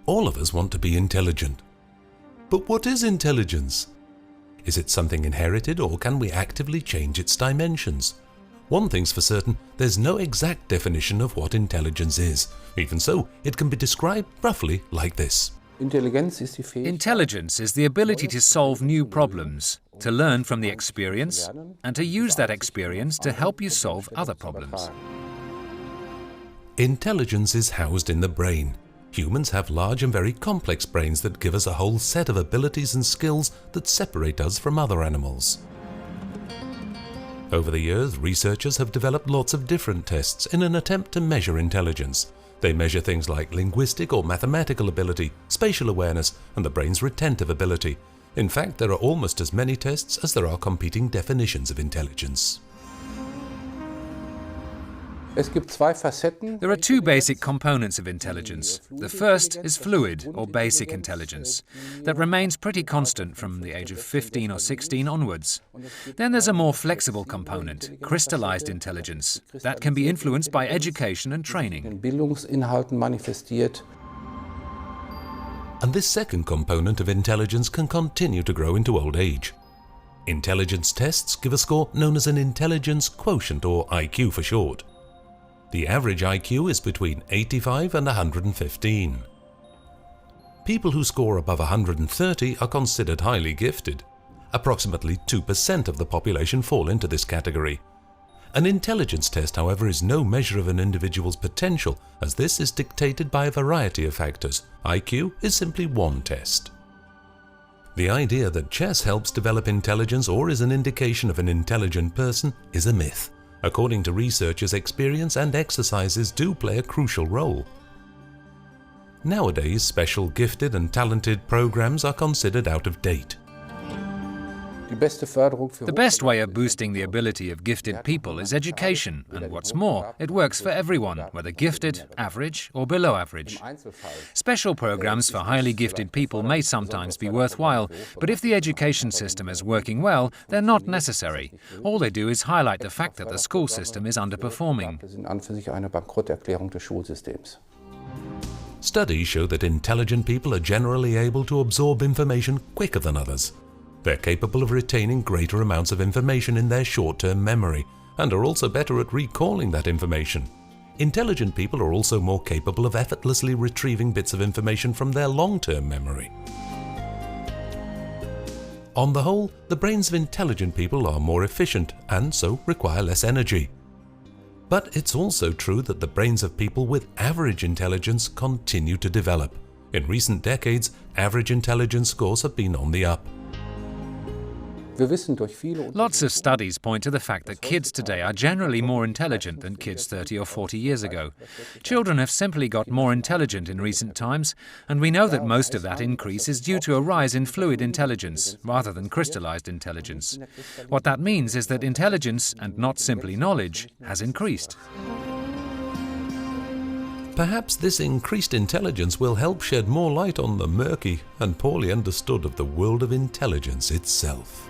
All of us want to be intelligent. But what is intelligence? Is it something inherited, or can we actively change its dimensions? One thing's for certain, there's no exact definition of what intelligence is. Even so, it can be described roughly like this. Intelligence is the ability to solve new problems, to learn from the experience, and to use that experience to help you solve other problems. Intelligence is housed in the brain. Humans have large and very complex brains that give us a whole set of abilities and skills that separate us from other animals. Over the years, researchers have developed lots of different tests in an attempt to measure intelligence. They measure things like linguistic or mathematical ability, spatial awareness, and the brain's retentive ability. In fact, there are almost as many tests as there are competing definitions of intelligence. There are two basic components of intelligence. The first is fluid, or basic intelligence, that remains pretty constant from the age of 15 or 16 onwards. Then there's a more flexible component, crystallized intelligence, that can be influenced by education and training. And this second component of intelligence can continue to grow into old age. Intelligence tests give a score known as an intelligence quotient, or IQ for short. The average IQ is between 85 and 115. People who score above 130 are considered highly gifted. Approximately 2% of the population fall into this category. An intelligence test, however, is no measure of an individual's potential, as this is dictated by a variety of factors. IQ is simply one test. The idea that chess helps develop intelligence or is an indication of an intelligent person is a myth. According to researchers, experience and exercises do play a crucial role. Nowadays, special gifted and talented programs are considered out of date. The best way of boosting the ability of gifted people is education, and what's more, it works for everyone, whether gifted, average, or below average. Special programs for highly gifted people may sometimes be worthwhile, but if the education system is working well, they're not necessary. All they do is highlight the fact that the school system is underperforming. Studies show that intelligent people are generally able to absorb information quicker than others. They're capable of retaining greater amounts of information in their short-term memory and are also better at recalling that information. Intelligent people are also more capable of effortlessly retrieving bits of information from their long-term memory. On the whole, the brains of intelligent people are more efficient and so require less energy. But it's also true that the brains of people with average intelligence continue to develop. In recent decades, average intelligence scores have been on the up. Lots of studies point to the fact that kids today are generally more intelligent than kids 30 or 40 years ago. Children have simply got more intelligent in recent times, and we know that most of that increase is due to a rise in fluid intelligence rather than crystallized intelligence. What that means is that intelligence, and not simply knowledge, has increased. Perhaps this increased intelligence will help shed more light on the murky and poorly understood of the world of intelligence itself.